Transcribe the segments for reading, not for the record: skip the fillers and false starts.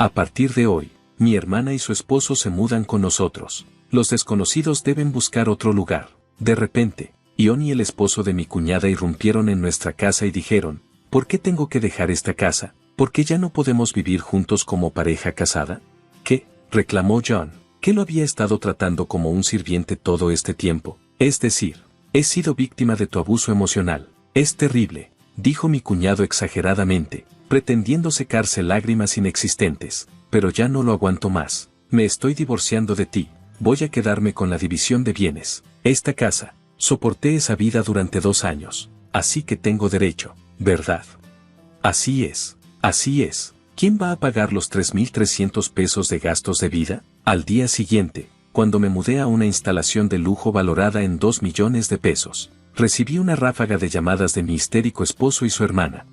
A partir de hoy, mi hermana y su esposo se mudan con nosotros. Los desconocidos deben buscar otro lugar. De repente, Ion y el esposo de mi cuñada irrumpieron en nuestra casa y dijeron, ¿por qué tengo que dejar esta casa? ¿Por qué ya no podemos vivir juntos como pareja casada? ¿Qué? Reclamó John, que lo había estado tratando como un sirviente todo este tiempo. Es decir, he sido víctima de tu abuso emocional. Es terrible, dijo mi cuñado exageradamente, pretendiendo secarse lágrimas inexistentes. Pero ya no lo aguanto más. Me estoy divorciando de ti. Voy a quedarme con la división de bienes. Esta casa. Soporté esa vida durante 2 años. Así que tengo derecho, ¿verdad? Así es. Así es. ¿Quién va a pagar los 3.300 pesos de gastos de vida? Al día siguiente, cuando me mudé a una instalación de lujo valorada en 2 millones de pesos, recibí una ráfaga de llamadas de mi histérico esposo y su hermana.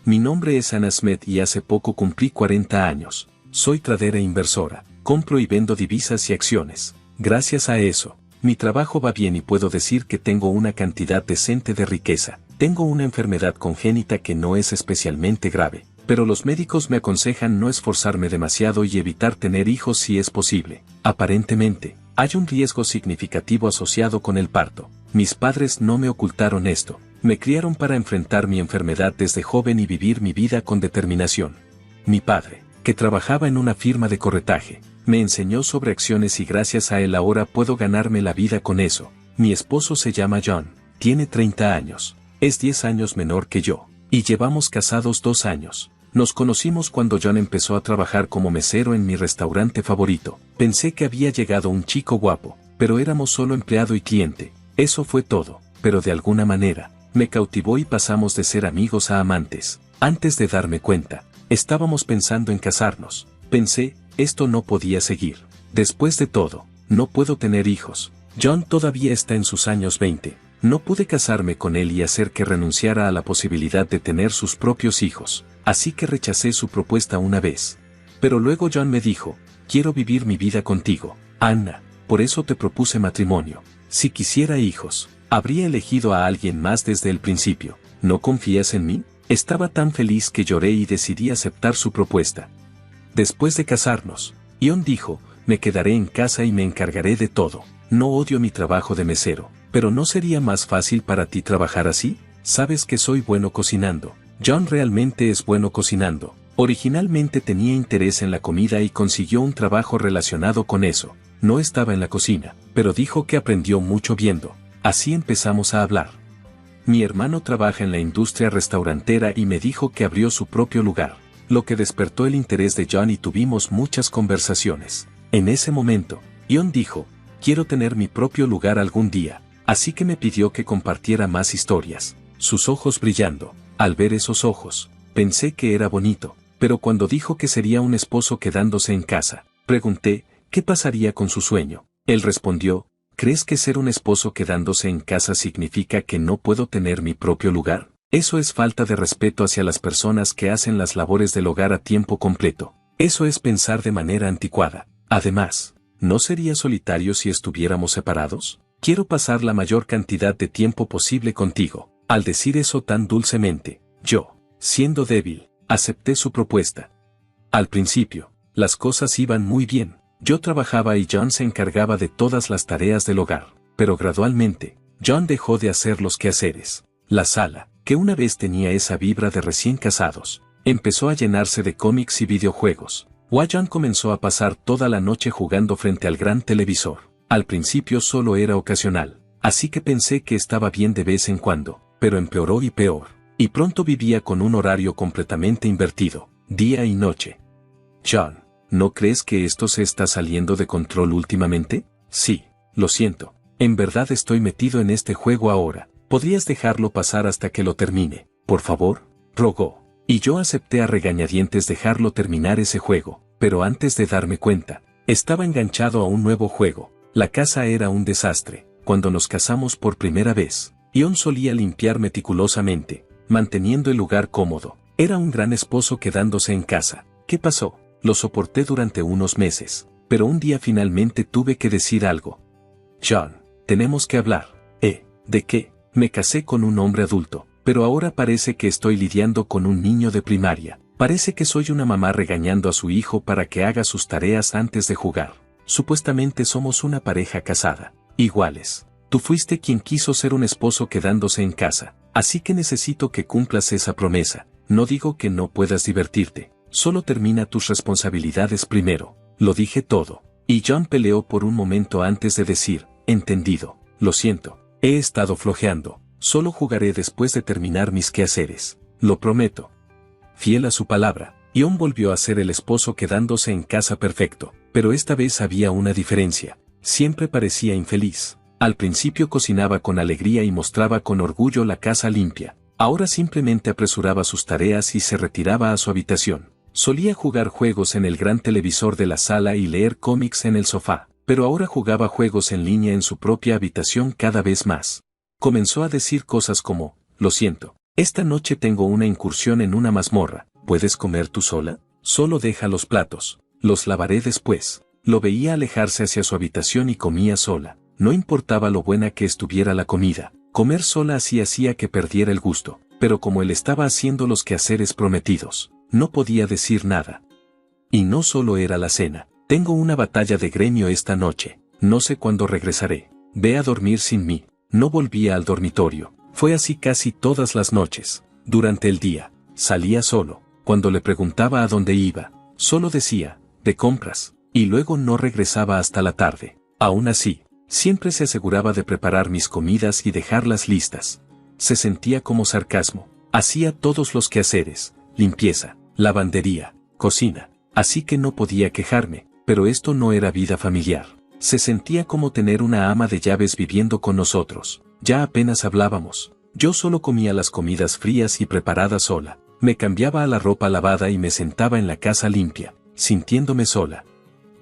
Mi nombre es Anna Smith y hace poco cumplí 40 años. Soy tradera e inversora. Compro y vendo divisas y acciones. Gracias a eso, mi trabajo va bien y puedo decir que tengo una cantidad decente de riqueza. Tengo una enfermedad congénita que no es especialmente grave, pero los médicos me aconsejan no esforzarme demasiado y evitar tener hijos si es posible. Aparentemente, hay un riesgo significativo asociado con el parto. Mis padres no me ocultaron esto. Me criaron para enfrentar mi enfermedad desde joven y vivir mi vida con determinación. Mi padre, que trabajaba en una firma de corretaje, me enseñó sobre acciones y gracias a él ahora puedo ganarme la vida con eso. Mi esposo se llama John, tiene 30 años, es 10 años menor que yo, y llevamos casados 2 años. Nos conocimos cuando John empezó a trabajar como mesero en mi restaurante favorito. Pensé que había llegado un chico guapo, pero éramos solo empleado y cliente. Eso fue todo, pero de alguna manera, me cautivó y pasamos de ser amigos a amantes. Antes de darme cuenta, estábamos pensando en casarnos. Pensé, esto no podía seguir. Después de todo, no puedo tener hijos. John todavía está en sus años 20. No pude casarme con él y hacer que renunciara a la posibilidad de tener sus propios hijos. Así que rechacé su propuesta una vez. Pero luego John me dijo, quiero vivir mi vida contigo, Anna, por eso te propuse matrimonio. Si quisiera hijos, habría elegido a alguien más desde el principio. ¿No confías en mí? Estaba tan feliz que lloré y decidí aceptar su propuesta. Después de casarnos, Ion dijo, me quedaré en casa y me encargaré de todo. No odio mi trabajo de mesero, pero ¿no sería más fácil para ti trabajar así? Sabes que soy bueno cocinando. John realmente es bueno cocinando. Originalmente tenía interés en la comida y consiguió un trabajo relacionado con eso. No estaba en la cocina, pero dijo que aprendió mucho viendo. Así empezamos a hablar. Mi hermano trabaja en la industria restaurantera y me dijo que abrió su propio lugar, lo que despertó el interés de John y tuvimos muchas conversaciones. En ese momento, Ion dijo, quiero tener mi propio lugar algún día, así que me pidió que compartiera más historias. Sus ojos brillando. Al ver esos ojos, pensé que era bonito, pero cuando dijo que sería un esposo quedándose en casa, pregunté, ¿qué pasaría con su sueño? Él respondió, ¿crees que ser un esposo quedándose en casa significa que no puedo tener mi propio lugar? Eso es falta de respeto hacia las personas que hacen las labores del hogar a tiempo completo. Eso es pensar de manera anticuada. Además, ¿no sería solitario si estuviéramos separados? Quiero pasar la mayor cantidad de tiempo posible contigo. Al decir eso tan dulcemente, yo, siendo débil, acepté su propuesta. Al principio, las cosas iban muy bien. Yo trabajaba y John se encargaba de todas las tareas del hogar. Pero gradualmente, John dejó de hacer los quehaceres. La sala, que una vez tenía esa vibra de recién casados, empezó a llenarse de cómics y videojuegos. John comenzó a pasar toda la noche jugando frente al gran televisor. Al principio solo era ocasional, así que pensé que estaba bien de vez en cuando, pero empeoró y peor, y pronto vivía con un horario completamente invertido, día y noche. John, ¿no crees que esto se está saliendo de control últimamente? Sí, lo siento, en verdad estoy metido en este juego ahora. ¿Podrías dejarlo pasar hasta que lo termine, por favor? Rogó. Y yo acepté a regañadientes dejarlo terminar ese juego, pero antes de darme cuenta, estaba enganchado a un nuevo juego. La casa era un desastre. Cuando nos casamos por primera vez, Ion solía limpiar meticulosamente, manteniendo el lugar cómodo. Era un gran esposo quedándose en casa. ¿Qué pasó? Lo soporté durante unos meses, pero un día finalmente tuve que decir algo. John, tenemos que hablar. ¿De qué? Me casé con un hombre adulto, pero ahora parece que estoy lidiando con un niño de primaria. Parece que soy una mamá regañando a su hijo para que haga sus tareas antes de jugar. Supuestamente somos una pareja casada. Iguales. Tú fuiste quien quiso ser un esposo quedándose en casa. Así que necesito que cumplas esa promesa. No digo que no puedas divertirte. Solo termina tus responsabilidades primero. Lo dije todo. Y John peleó por un momento antes de decir, entendido. Lo siento. He estado flojeando. Solo jugaré después de terminar mis quehaceres. Lo prometo. Fiel a su palabra, Ion volvió a ser el esposo quedándose en casa perfecto, pero esta vez había una diferencia. Siempre parecía infeliz. Al principio cocinaba con alegría y mostraba con orgullo la casa limpia. Ahora simplemente apresuraba sus tareas y se retiraba a su habitación. Solía jugar juegos en el gran televisor de la sala y leer cómics en el sofá, pero ahora jugaba juegos en línea en su propia habitación cada vez más. Comenzó a decir cosas como, lo siento. Esta noche tengo una incursión en una mazmorra. ¿Puedes comer tú sola? Solo deja los platos. Los lavaré después. Lo veía alejarse hacia su habitación y comía sola. No importaba lo buena que estuviera la comida. Comer sola así hacía que perdiera el gusto. Pero como él estaba haciendo los quehaceres prometidos, no podía decir nada. Y no solo era la cena. Tengo una batalla de gremio esta noche. No sé cuándo regresaré. Ve a dormir sin mí. No volvía al dormitorio. Fue así casi todas las noches. Durante el día, salía solo. Cuando le preguntaba a dónde iba, solo decía, de compras, y luego no regresaba hasta la tarde. Aún así, siempre se aseguraba de preparar mis comidas y dejarlas listas. Se sentía como sarcasmo. Hacía todos los quehaceres, limpieza, lavandería, cocina. Así que no podía quejarme, pero esto no era vida familiar. Se sentía como tener una ama de llaves viviendo con nosotros. Ya apenas hablábamos. Yo solo comía las comidas frías y preparadas sola. Me cambiaba a la ropa lavada y me sentaba en la casa limpia, sintiéndome sola.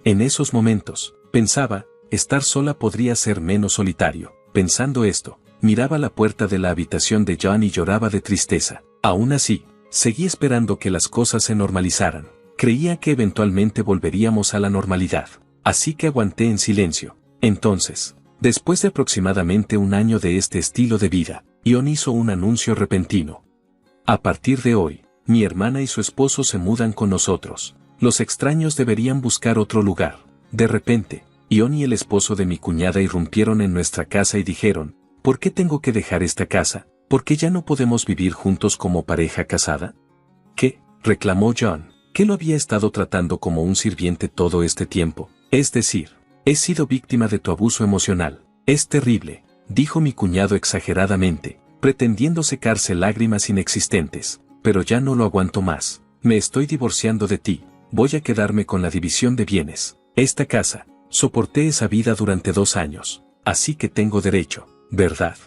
En esos momentos, pensaba, estar sola podría ser menos solitario. Pensando esto, miraba la puerta de la habitación de John y lloraba de tristeza. Aún así, seguí esperando que las cosas se normalizaran. Creía que eventualmente volveríamos a la normalidad. Así que aguanté en silencio. Entonces, después de aproximadamente un año de este estilo de vida, Ion hizo un anuncio repentino. A partir de hoy, mi hermana y su esposo se mudan con nosotros. Los extraños deberían buscar otro lugar. De repente, Ion y el esposo de mi cuñada irrumpieron en nuestra casa y dijeron, ¿por qué tengo que dejar esta casa? ¿Por qué ya no podemos vivir juntos como pareja casada? ¿Qué? Reclamó John, que lo había estado tratando como un sirviente todo este tiempo. Es decir, he sido víctima de tu abuso emocional. Es terrible, dijo mi cuñado exageradamente, pretendiendo secarse lágrimas inexistentes. Pero ya no lo aguanto más. Me estoy divorciando de ti. Voy a quedarme con la división de bienes. Esta casa. Soporté esa vida durante 2 años. Así que tengo derecho, ¿verdad?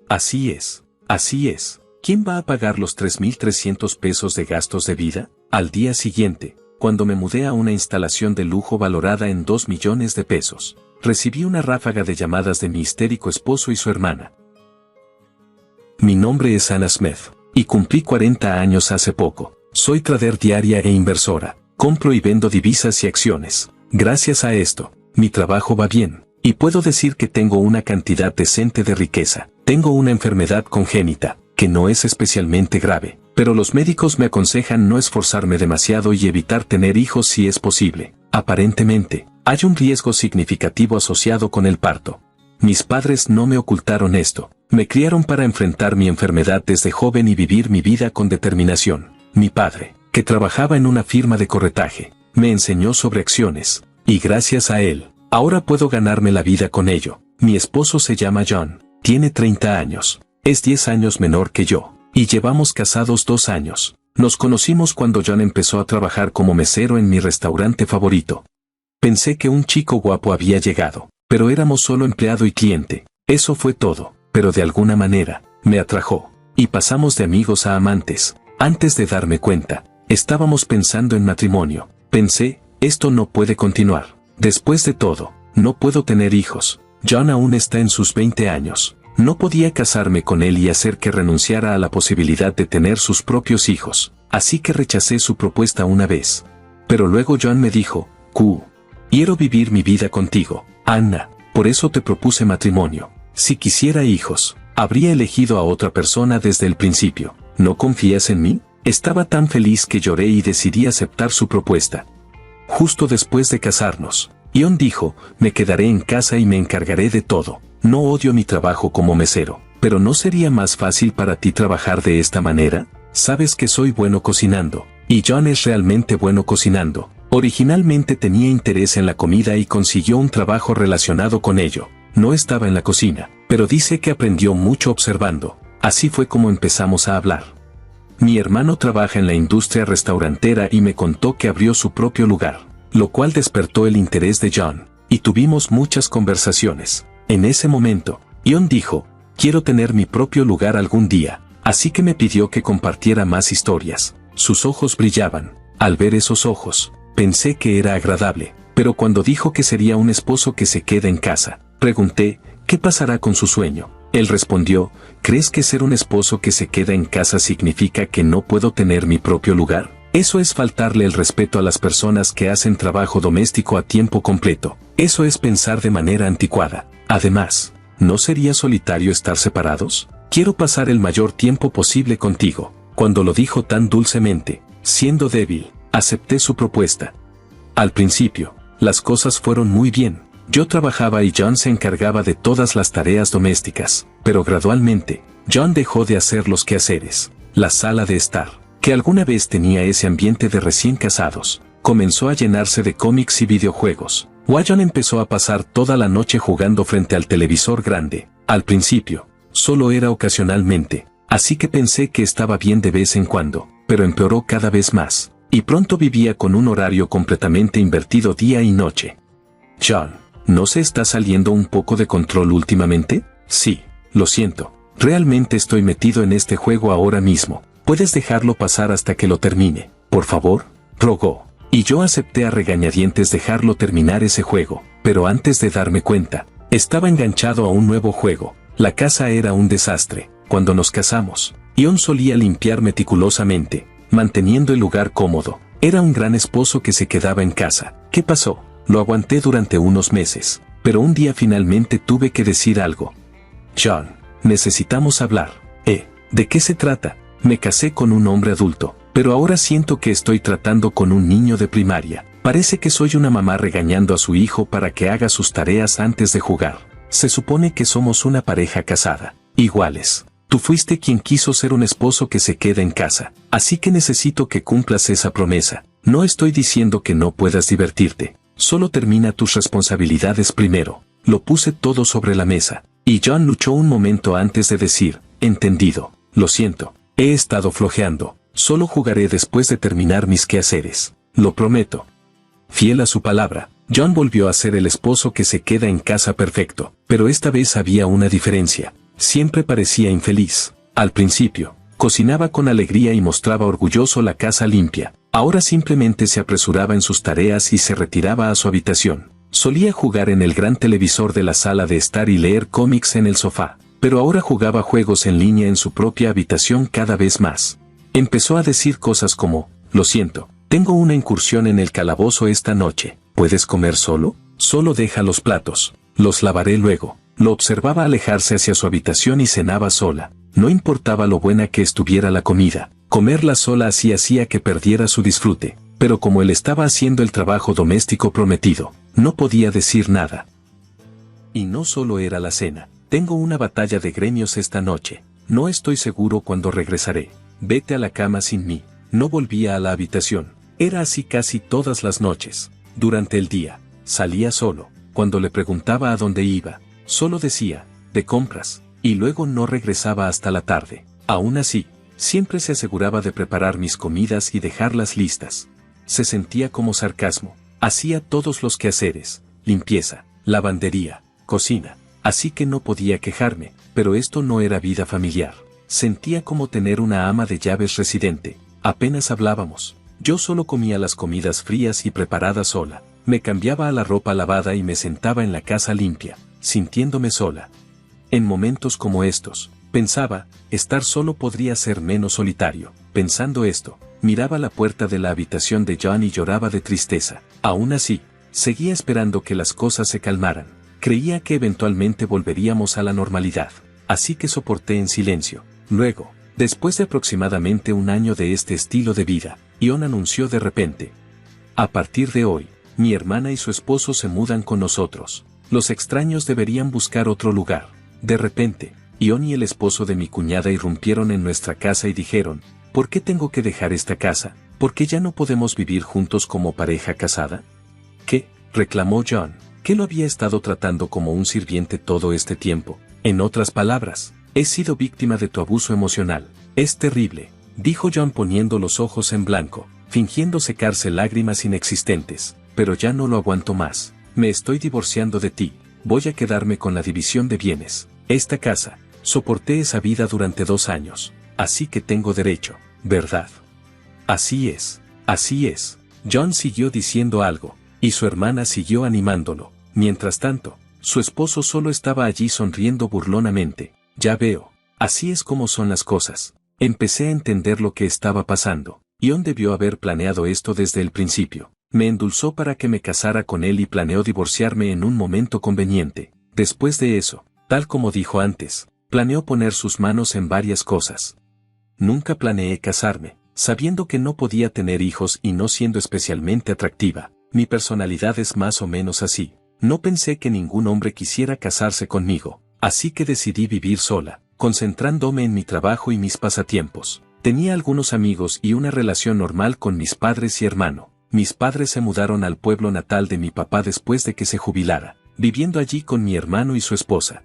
Así es. Así es. ¿Quién va a pagar los 3,300 pesos de gastos de vida? Al día siguiente, cuando me mudé a una instalación de lujo valorada en 2 millones de pesos, recibí una ráfaga de llamadas de mi histérico esposo y su hermana. Mi nombre es Anna Smith, y cumplí 40 años hace poco. Soy trader diaria e inversora. Compro y vendo divisas y acciones. Gracias a esto, mi trabajo va bien, y puedo decir que tengo una cantidad decente de riqueza. Tengo una enfermedad congénita, que no es especialmente grave, pero los médicos me aconsejan no esforzarme demasiado y evitar tener hijos si es posible. Aparentemente, hay un riesgo significativo asociado con el parto. Mis padres no me ocultaron esto. Me criaron para enfrentar mi enfermedad desde joven y vivir mi vida con determinación. Mi padre, que trabajaba en una firma de corretaje, me enseñó sobre acciones, y gracias a él, ahora puedo ganarme la vida con ello. Mi esposo se llama John, tiene 30 años, es 10 años menor que yo, y llevamos casados 2 años. Nos conocimos cuando John empezó a trabajar como mesero en mi restaurante favorito. Pensé que un chico guapo había llegado, pero éramos solo empleado y cliente. Eso fue todo, pero de alguna manera, me atrajo, y pasamos de amigos a amantes. Antes de darme cuenta, estábamos pensando en matrimonio. Pensé, esto no puede continuar. Después de todo, no puedo tener hijos. John aún está en sus 20 años. No podía casarme con él y hacer que renunciara a la posibilidad de tener sus propios hijos. Así que rechacé su propuesta una vez. Pero luego John me dijo, quiero vivir mi vida contigo, Anna, por eso te propuse matrimonio. Si quisiera hijos, habría elegido a otra persona desde el principio. ¿No confías en mí? Estaba tan feliz que lloré y decidí aceptar su propuesta. Justo después de casarnos, Ion dijo, me quedaré en casa y me encargaré de todo. No odio mi trabajo como mesero, pero ¿no sería más fácil para ti trabajar de esta manera? Sabes que soy bueno cocinando, y John es realmente bueno cocinando. Originalmente tenía interés en la comida y consiguió un trabajo relacionado con ello. No estaba en la cocina, pero dice que aprendió mucho observando. Así fue como empezamos a hablar. Mi hermano trabaja en la industria restaurantera y me contó que abrió su propio lugar, lo cual despertó el interés de John, y tuvimos muchas conversaciones. En ese momento, Ion dijo, quiero tener mi propio lugar algún día, así que me pidió que compartiera más historias. Sus ojos brillaban. Al ver esos ojos, pensé que era agradable, pero cuando dijo que sería un esposo que se queda en casa, pregunté, ¿qué pasará con su sueño? Él respondió, ¿crees que ser un esposo que se queda en casa significa que no puedo tener mi propio lugar? Eso es faltarle el respeto a las personas que hacen trabajo doméstico a tiempo completo. Eso es pensar de manera anticuada. Además, ¿no sería solitario estar separados? Quiero pasar el mayor tiempo posible contigo. Cuando lo dijo tan dulcemente, siendo débil, acepté su propuesta. Al principio, las cosas fueron muy bien. Yo trabajaba y John se encargaba de todas las tareas domésticas, pero gradualmente, John dejó de hacer los quehaceres. La sala de estar, que alguna vez tenía ese ambiente de recién casados, comenzó a llenarse de cómics y videojuegos. John empezó a pasar toda la noche jugando frente al televisor grande. Al principio, solo era ocasionalmente, así que pensé que estaba bien de vez en cuando, pero empeoró cada vez más, y pronto vivía con un horario completamente invertido día y noche. John, ¿no se está saliendo un poco de control últimamente? Sí, lo siento. Realmente estoy metido en este juego ahora mismo. ¿Puedes dejarlo pasar hasta que lo termine, por favor? Rogó. Y yo acepté a regañadientes dejarlo terminar ese juego, pero antes de darme cuenta, estaba enganchado a un nuevo juego. La casa era un desastre. Cuando nos casamos, Ion solía limpiar meticulosamente, manteniendo el lugar cómodo. Era un gran esposo que se quedaba en casa. ¿Qué pasó? Lo aguanté durante unos meses, pero un día finalmente tuve que decir algo. John, necesitamos hablar. ¿De qué se trata? Me casé con un hombre adulto, pero ahora siento que estoy tratando con un niño de primaria. Parece que soy una mamá regañando a su hijo para que haga sus tareas antes de jugar. Se supone que somos una pareja casada, iguales. Tú fuiste quien quiso ser un esposo que se queda en casa, así que necesito que cumplas esa promesa. No estoy diciendo que no puedas divertirte. Solo termina tus responsabilidades primero. Lo puse todo sobre la mesa, y John luchó un momento antes de decir, entendido, lo siento, he estado flojeando, solo jugaré después de terminar mis quehaceres, lo prometo. Fiel a su palabra, John volvió a ser el esposo que se queda en casa perfecto, pero esta vez había una diferencia. Siempre parecía infeliz. Al principio, cocinaba con alegría y mostraba orgulloso la casa limpia. Ahora simplemente se apresuraba en sus tareas y se retiraba a su habitación. Solía jugar en el gran televisor de la sala de estar y leer cómics en el sofá, pero ahora jugaba juegos en línea en su propia habitación cada vez más. Empezó a decir cosas como, lo siento, tengo una incursión en el calabozo esta noche, ¿puedes comer solo? Solo deja los platos, los lavaré luego. Lo observaba alejarse hacia su habitación y cenaba sola. No importaba lo buena que estuviera la comida. Comerla sola así hacía que perdiera su disfrute, pero como él estaba haciendo el trabajo doméstico prometido, no podía decir nada. Y no solo era la cena. Tengo una batalla de gremios esta noche. No estoy seguro cuándo regresaré. Vete a la cama sin mí. No volvía a la habitación. Era así casi todas las noches. Durante el día, salía solo. Cuando le preguntaba a dónde iba, solo decía, de compras, y luego no regresaba hasta la tarde. Aún así, siempre se aseguraba de preparar mis comidas y dejarlas listas. Se sentía como sarcasmo. Hacía todos los quehaceres, limpieza, lavandería, cocina, así que no podía quejarme, pero esto no era vida familiar. Sentía como tener una ama de llaves residente. Apenas hablábamos. Yo solo comía las comidas frías y preparadas sola. Me cambiaba a la ropa lavada y me sentaba en la casa limpia, sintiéndome sola. En momentos como estos, pensaba, estar solo podría ser menos solitario. Pensando esto, miraba la puerta de la habitación de John y lloraba de tristeza. Aún así, seguía esperando que las cosas se calmaran. Creía que eventualmente volveríamos a la normalidad. Así que soporté en silencio. Luego, Después de aproximadamente un año de este estilo de vida, Ion anunció de repente: a partir de hoy, mi hermana y su esposo se mudan con nosotros. Los extraños deberían buscar otro lugar. De repente, Ion y el esposo de mi cuñada irrumpieron en nuestra casa y dijeron: ¿por qué tengo que dejar esta casa? ¿Por qué ya no podemos vivir juntos como pareja casada? ¿Qué?, reclamó John, que lo había estado tratando como un sirviente todo este tiempo. En otras palabras, he sido víctima de tu abuso emocional. Es terrible, dijo John poniendo los ojos en blanco, fingiendo secarse lágrimas inexistentes. Pero ya no lo aguanto más. Me estoy divorciando de ti. Voy a quedarme con la división de bienes. Esta casa. Soporté esa vida durante 2 años. Así que tengo derecho, ¿verdad? Así es. Así es. John siguió diciendo algo, y su hermana siguió animándolo. Mientras tanto, su esposo solo estaba allí sonriendo burlonamente. Ya veo. Así es como son las cosas. Empecé a entender lo que estaba pasando. Ion debió haber planeado esto desde el principio. Me endulzó para que me casara con él y planeó divorciarme en un momento conveniente. Después de eso, tal como dijo antes, planeó poner sus manos en varias cosas. Nunca planeé casarme, sabiendo que no podía tener hijos y no siendo especialmente atractiva. Mi personalidad es más o menos así. No pensé que ningún hombre quisiera casarse conmigo, así que decidí vivir sola, concentrándome en mi trabajo y mis pasatiempos. Tenía algunos amigos y una relación normal con mis padres y hermano. Mis padres se mudaron al pueblo natal de mi papá después de que se jubilara, viviendo allí con mi hermano y su esposa.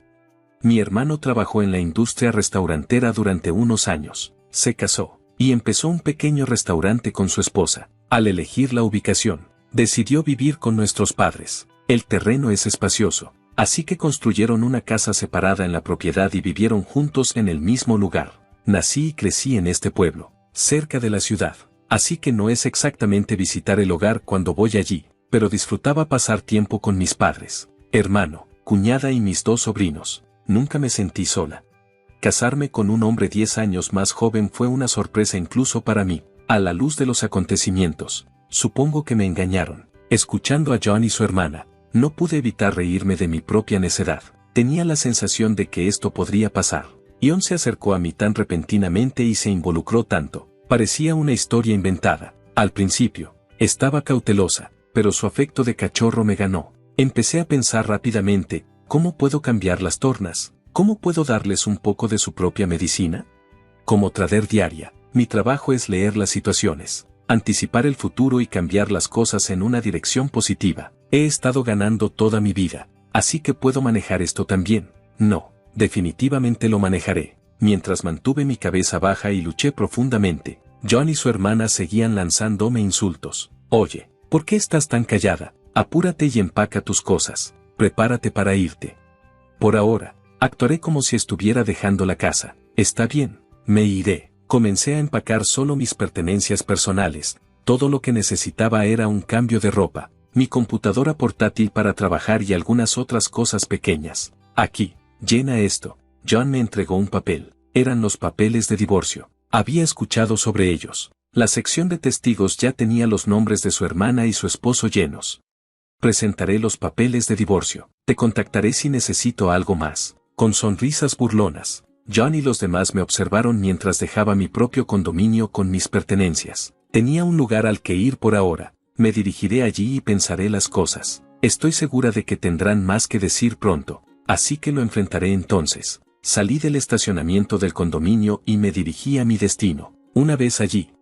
Mi hermano trabajó en la industria restaurantera durante unos años, se casó, y empezó un pequeño restaurante con su esposa. Al elegir la ubicación, decidió vivir con nuestros padres. El terreno es espacioso, así que construyeron una casa separada en la propiedad y vivieron juntos en el mismo lugar. Nací y crecí en este pueblo, cerca de la ciudad. Así que no es exactamente visitar el hogar cuando voy allí, pero disfrutaba pasar tiempo con mis padres, hermano, cuñada y mis 2 sobrinos. Nunca me sentí sola. Casarme con un hombre 10 años más joven fue una sorpresa incluso para mí. A la luz de los acontecimientos, supongo que me engañaron. Escuchando a John y su hermana, no pude evitar reírme de mi propia necedad. Tenía la sensación de que esto podría pasar. Ion se acercó a mí tan repentinamente y se involucró tanto. Parecía una historia inventada. Al principio, estaba cautelosa, pero su afecto de cachorro me ganó. Empecé a pensar rápidamente: ¿cómo puedo cambiar las tornas? ¿Cómo puedo darles un poco de su propia medicina? Como trader diaria, mi trabajo es leer las situaciones, anticipar el futuro y cambiar las cosas en una dirección positiva. He estado ganando toda mi vida, así que puedo manejar esto también. No, definitivamente lo manejaré. Mientras mantuve mi cabeza baja y luché profundamente, John y su hermana seguían lanzándome insultos. Oye, ¿por qué estás tan callada? Apúrate y empaca tus cosas. Prepárate para irte. Por ahora, actuaré como si estuviera dejando la casa. Está bien, me iré. Comencé a empacar solo mis pertenencias personales. Todo lo que necesitaba era un cambio de ropa, mi computadora portátil para trabajar y algunas otras cosas pequeñas. Aquí, llena esto. John me entregó un papel. Eran los papeles de divorcio. Había escuchado sobre ellos. La sección de testigos ya tenía los nombres de su hermana y su esposo llenos. Presentaré los papeles de divorcio. Te contactaré si necesito algo más. Con sonrisas burlonas, John y los demás me observaron mientras dejaba mi propio condominio con mis pertenencias. Tenía un lugar al que ir por ahora. Me dirigiré allí y pensaré las cosas. Estoy segura de que tendrán más que decir pronto. Así que lo enfrentaré entonces. Salí del estacionamiento del condominio y me dirigí a mi destino. Una vez allí,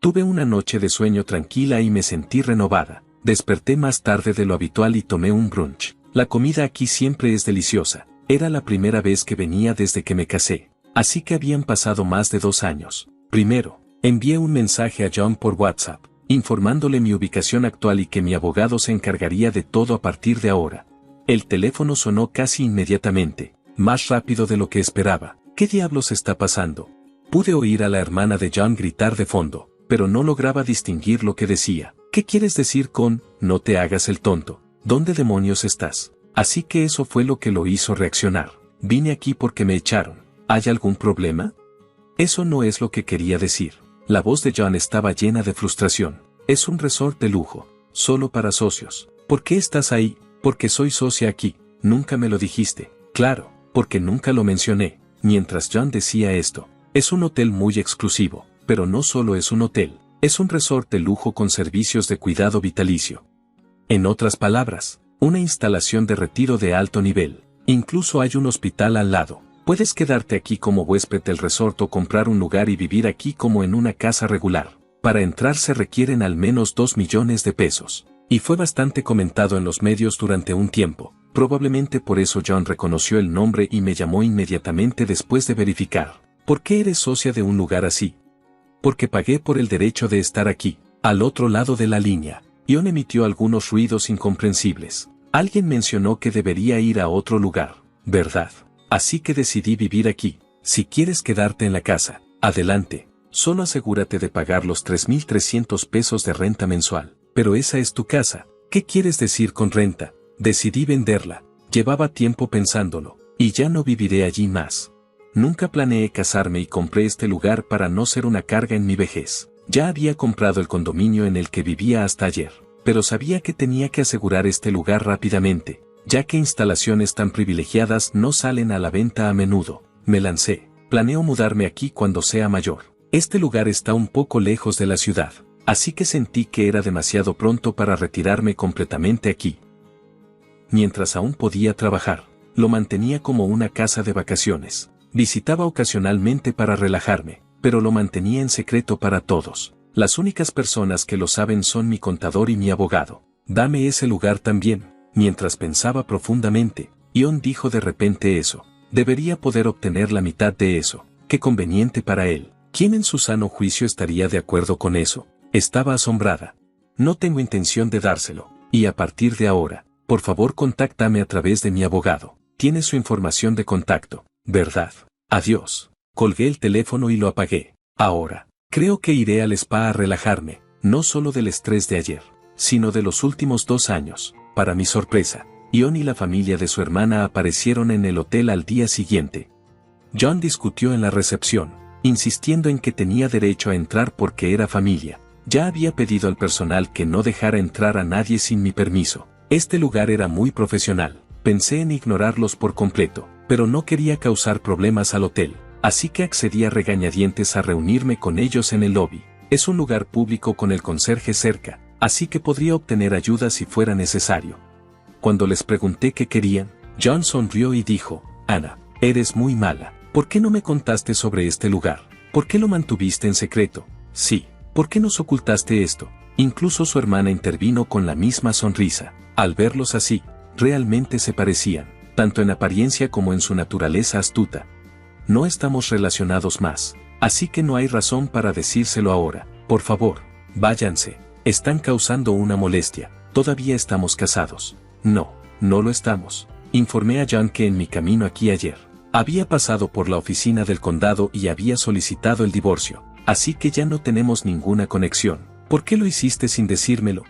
tuve una noche de sueño tranquila y me sentí renovada. Desperté más tarde de lo habitual y tomé un brunch. La comida aquí siempre es deliciosa. Era la primera vez que venía desde que me casé. Así que habían pasado más de 2 años. Primero, envié un mensaje a John por WhatsApp, informándole mi ubicación actual y que mi abogado se encargaría de todo a partir de ahora. El teléfono sonó casi inmediatamente, más rápido de lo que esperaba. ¿Qué diablos está pasando? Pude oír a la hermana de John gritar de fondo, pero no lograba distinguir lo que decía. ¿Qué quieres decir con, no te hagas el tonto? ¿Dónde demonios estás? Así que eso fue lo que lo hizo reaccionar. Vine aquí porque me echaron. ¿Hay algún problema? Eso no es lo que quería decir. La voz de John estaba llena de frustración. Es un resort de lujo, solo para socios. ¿Por qué estás ahí? Porque soy socia aquí. Nunca me lo dijiste. Claro, porque nunca lo mencioné. Mientras John decía esto, Es un hotel muy exclusivo, pero no solo es un hotel, es un resort de lujo con servicios de cuidado vitalicio. En otras palabras, una instalación de retiro de alto nivel. Incluso hay un hospital al lado. Puedes quedarte aquí como huésped del resort o comprar un lugar y vivir aquí como en una casa regular. Para entrar se requieren al menos 2 millones de pesos. Y fue bastante comentado en los medios durante un tiempo. Probablemente por eso John reconoció el nombre y me llamó inmediatamente después de verificar. ¿Por qué eres socia de un lugar así? Porque pagué por el derecho de estar aquí, al otro lado de la línea. John emitió algunos ruidos incomprensibles. Alguien mencionó que debería ir a otro lugar, ¿verdad? Así que decidí vivir aquí. Si quieres quedarte en la casa, adelante. Solo asegúrate de pagar los 3.300 pesos de renta mensual. Pero esa es tu casa. ¿Qué quieres decir con renta? Decidí venderla. Llevaba tiempo pensándolo, y ya no viviré allí más. Nunca planeé casarme y compré este lugar para no ser una carga en mi vejez. Ya había comprado el condominio en el que vivía hasta ayer, pero sabía que tenía que asegurar este lugar rápidamente, ya que instalaciones tan privilegiadas no salen a la venta a menudo. Me lancé. Planeo mudarme aquí cuando sea mayor. Este lugar está un poco lejos de la ciudad, así que sentí que era demasiado pronto para retirarme completamente aquí. Mientras aún podía trabajar, lo mantenía como una casa de vacaciones. Visitaba ocasionalmente para relajarme, pero lo mantenía en secreto para todos. Las únicas personas que lo saben son mi contador y mi abogado. Dame ese lugar también. Mientras pensaba profundamente, John dijo de repente eso. Debería poder obtener la mitad de eso. Qué conveniente para él. ¿Quién en su sano juicio estaría de acuerdo con eso? Estaba asombrada. No tengo intención de dárselo. Y a partir de ahora, por favor contáctame a través de mi abogado. Tiene su información de contacto, ¿verdad? Adiós. Colgué el teléfono y lo apagué. Ahora, creo que iré al spa a relajarme, no solo del estrés de ayer, sino de los últimos 2 años. Para mi sorpresa, John y la familia de su hermana aparecieron en el hotel al día siguiente. John discutió en la recepción, insistiendo en que tenía derecho a entrar porque era familia. Ya había pedido al personal que no dejara entrar a nadie sin mi permiso. Este lugar era muy profesional. Pensé en ignorarlos por completo, pero no quería causar problemas al hotel, así que accedí a regañadientes a reunirme con ellos en el lobby. Es un lugar público con el conserje cerca, así que podría obtener ayuda si fuera necesario. Cuando les pregunté qué querían, John sonrió y dijo, Ana, eres muy mala. ¿Por qué no me contaste sobre este lugar? ¿Por qué lo mantuviste en secreto? Sí, ¿por qué nos ocultaste esto? Incluso su hermana intervino con la misma sonrisa. Al verlos así, realmente se parecían, tanto en apariencia como en su naturaleza astuta. No estamos relacionados más, así que no hay razón para decírselo ahora. Por favor, váyanse. Están causando una molestia. Todavía estamos casados. No, no lo estamos. Informé a John que en mi camino aquí ayer, había pasado por la oficina del condado y había solicitado el divorcio. Así que ya no tenemos ninguna conexión. ¿Por qué lo hiciste sin decírmelo?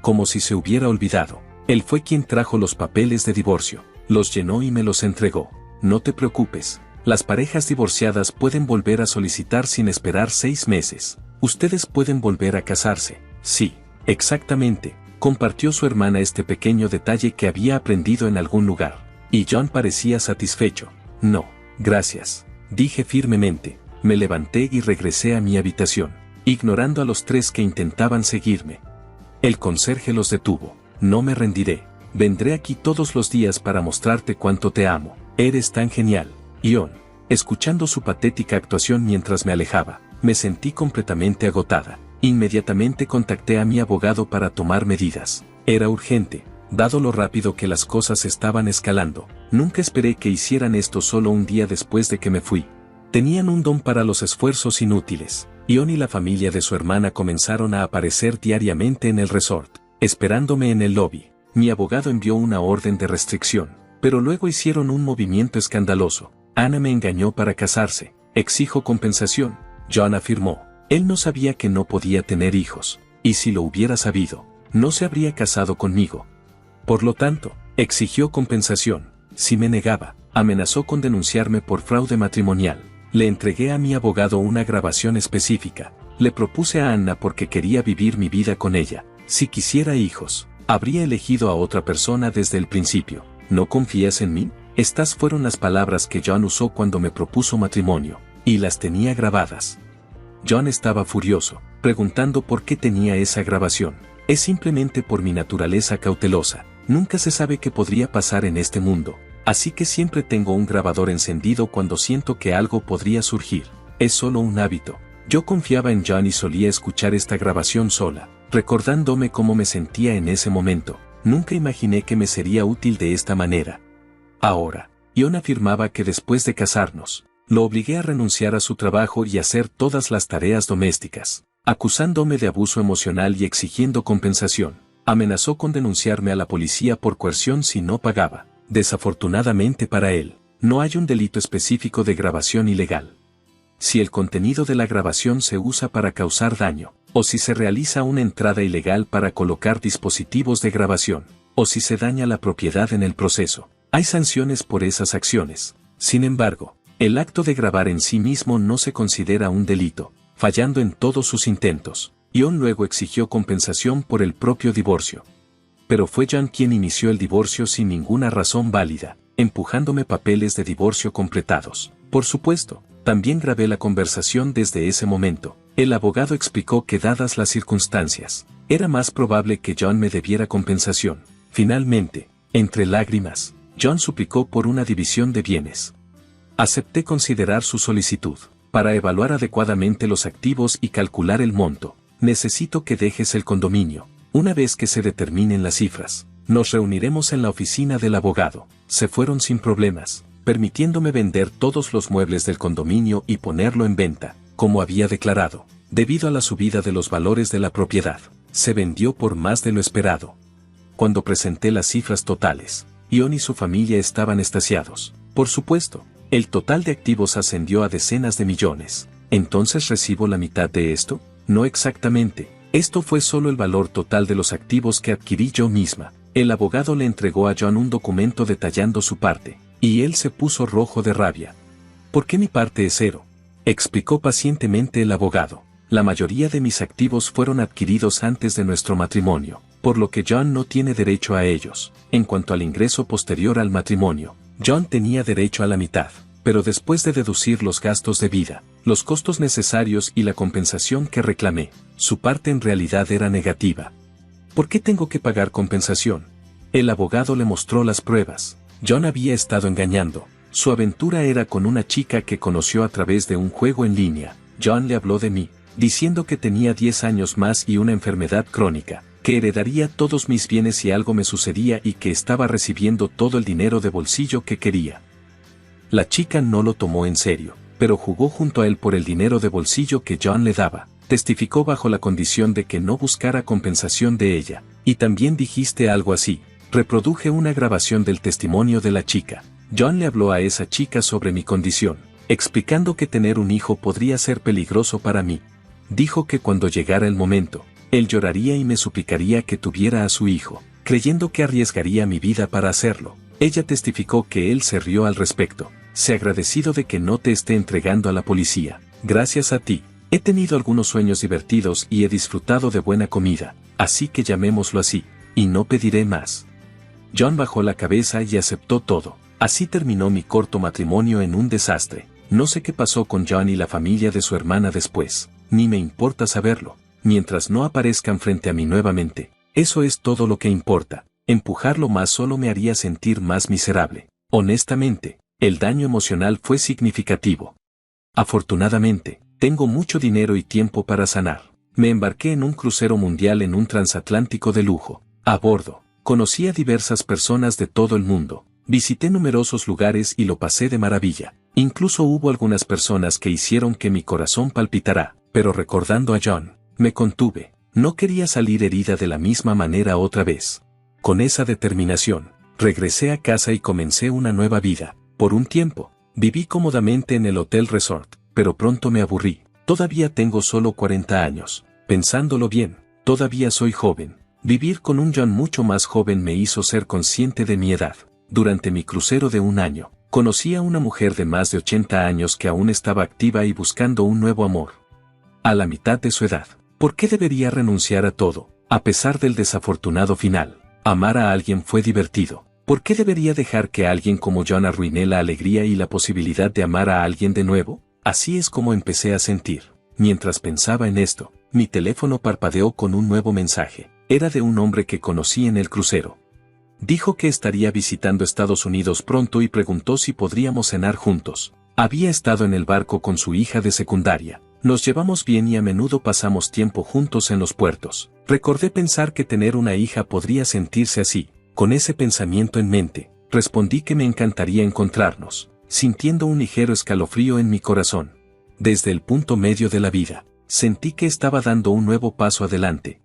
Como si se hubiera olvidado. Él fue quien trajo los papeles de divorcio, los llenó y me los entregó. No te preocupes, las parejas divorciadas pueden volver a solicitar sin esperar 6 meses. Ustedes pueden volver a casarse. Sí, exactamente, compartió su hermana este pequeño detalle que había aprendido en algún lugar. Y John parecía satisfecho. No, gracias, dije firmemente. Me levanté y regresé a mi habitación, ignorando a los 3 que intentaban seguirme. El conserje los detuvo. No me rendiré. Vendré aquí todos los días para mostrarte cuánto te amo. Eres tan genial. John, escuchando su patética actuación mientras me alejaba, me sentí completamente agotada. Inmediatamente contacté a mi abogado para tomar medidas. Era urgente, dado lo rápido que las cosas estaban escalando. Nunca esperé que hicieran esto solo un día después de que me fui. Tenían un don para los esfuerzos inútiles. John y la familia de su hermana comenzaron a aparecer diariamente en el resort, esperándome en el lobby. Mi abogado envió una orden de restricción, pero luego hicieron un movimiento escandaloso. Ana me engañó para casarse. Exijo compensación, John afirmó. Él no sabía que no podía tener hijos, y si lo hubiera sabido, no se habría casado conmigo. Por lo tanto, exigió compensación. Si me negaba, amenazó con denunciarme por fraude matrimonial. Le entregué a mi abogado una grabación específica. Le propuse a Anna porque quería vivir mi vida con ella. Si quisiera hijos, habría elegido a otra persona desde el principio. ¿No confías en mí? Estas fueron las palabras que John usó cuando me propuso matrimonio. y las tenía grabadas. John estaba furioso, preguntando por qué tenía esa grabación. Es simplemente por mi naturaleza cautelosa. Nunca se sabe qué podría pasar en este mundo, así que siempre tengo un grabador encendido cuando siento que algo podría surgir. Es solo un hábito. Yo confiaba en John y solía escuchar esta grabación sola, recordándome cómo me sentía en ese momento. Nunca imaginé que me sería útil de esta manera. Ahora, John afirmaba que después de casarnos, lo obligué a renunciar a su trabajo y hacer todas las tareas domésticas, acusándome de abuso emocional y exigiendo compensación. Amenazó con denunciarme a la policía por coerción si no pagaba. Desafortunadamente para él, no hay un delito específico de grabación ilegal. Si el contenido de la grabación se usa para causar daño, o si se realiza una entrada ilegal para colocar dispositivos de grabación, o si se daña la propiedad en el proceso, hay sanciones por esas acciones. Sin embargo, el acto de grabar en sí mismo no se considera un delito, fallando en todos sus intentos. John luego exigió compensación por el propio divorcio. Pero fue John quien inició el divorcio sin ninguna razón válida, empujándome papeles de divorcio completados. Por supuesto, también grabé la conversación desde ese momento. El abogado explicó que dadas las circunstancias, era más probable que John me debiera compensación. Finalmente, entre lágrimas, John suplicó por una división de bienes. Acepté considerar su solicitud. Para evaluar adecuadamente los activos y calcular el monto, necesito que dejes el condominio. Una vez que se determinen las cifras, nos reuniremos en la oficina del abogado. Se fueron sin problemas, permitiéndome vender todos los muebles del condominio y ponerlo en venta, como había declarado. Debido a la subida de los valores de la propiedad, se vendió por más de lo esperado. Cuando presenté las cifras totales, John y su familia estaban extasiados. Por supuesto, el total de activos ascendió a decenas de millones. ¿Entonces recibo la mitad de esto? No exactamente. Esto fue solo el valor total de los activos que adquirí yo misma. El abogado le entregó a John un documento detallando su parte, y él se puso rojo de rabia. ¿Por qué mi parte es cero?, explicó pacientemente el abogado. La mayoría de mis activos fueron adquiridos antes de nuestro matrimonio, por lo que John no tiene derecho a ellos. En cuanto al ingreso posterior al matrimonio, John tenía derecho a la mitad, pero después de deducir los gastos de vida, los costos necesarios y la compensación que reclamé, su parte en realidad era negativa. ¿Por qué tengo que pagar compensación? El abogado le mostró las pruebas. John había estado engañando. Su aventura era con una chica que conoció a través de un juego en línea. John le habló de mí, diciendo que tenía 10 años más y una enfermedad crónica, que heredaría todos mis bienes si algo me sucedía y que estaba recibiendo todo el dinero de bolsillo que quería. La chica no lo tomó en serio, pero jugó junto a él por el dinero de bolsillo que John le daba. Testificó bajo la condición de que no buscara compensación de ella. Y también dijiste algo así. Reproduje una grabación del testimonio de la chica. John le habló a esa chica sobre mi condición, explicando que tener un hijo podría ser peligroso para mí. Dijo que cuando llegara el momento, él lloraría y me suplicaría que tuviera a su hijo, creyendo que arriesgaría mi vida para hacerlo. Ella testificó que él se rió al respecto. Sé agradecido de que no te esté entregando a la policía. Gracias a ti, he tenido algunos sueños divertidos y he disfrutado de buena comida, así que llamémoslo así, y no pediré más. John bajó la cabeza y aceptó todo. Así terminó mi corto matrimonio en un desastre. No sé qué pasó con John y la familia de su hermana después, ni me importa saberlo, mientras no aparezcan frente a mí nuevamente. Eso es todo lo que importa. Empujarlo más solo me haría sentir más miserable. Honestamente, el daño emocional fue significativo. Afortunadamente, tengo mucho dinero y tiempo para sanar. Me embarqué en un crucero mundial en un transatlántico de lujo. A bordo, conocí a diversas personas de todo el mundo. Visité numerosos lugares y lo pasé de maravilla. Incluso hubo algunas personas que hicieron que mi corazón palpitara, pero recordando a John, me contuve. No quería salir herida de la misma manera otra vez. Con esa determinación, regresé a casa y comencé una nueva vida. Por un tiempo, viví cómodamente en el Hotel Resort, pero pronto me aburrí. Todavía tengo solo 40 años. Pensándolo bien, todavía soy joven. Vivir con un John mucho más joven me hizo ser consciente de mi edad. Durante mi crucero de un año, conocí a una mujer de más de 80 años que aún estaba activa y buscando un nuevo amor. A la mitad de su edad, ¿por qué debería renunciar a todo, a pesar del desafortunado final? Amar a alguien fue divertido. ¿Por qué debería dejar que alguien como John arruine la alegría y la posibilidad de amar a alguien de nuevo? Así es como empecé a sentir. Mientras pensaba en esto, mi teléfono parpadeó con un nuevo mensaje. Era de un hombre que conocí en el crucero. Dijo que estaría visitando Estados Unidos pronto y preguntó si podríamos cenar juntos. Había estado en el barco con su hija de secundaria. Nos llevamos bien y a menudo pasamos tiempo juntos en los puertos. Recordé pensar que tener una hija podría sentirse así. Con ese pensamiento en mente, respondí que me encantaría encontrarnos, sintiendo un ligero escalofrío en mi corazón. Desde el punto medio de la vida, sentí que estaba dando un nuevo paso adelante,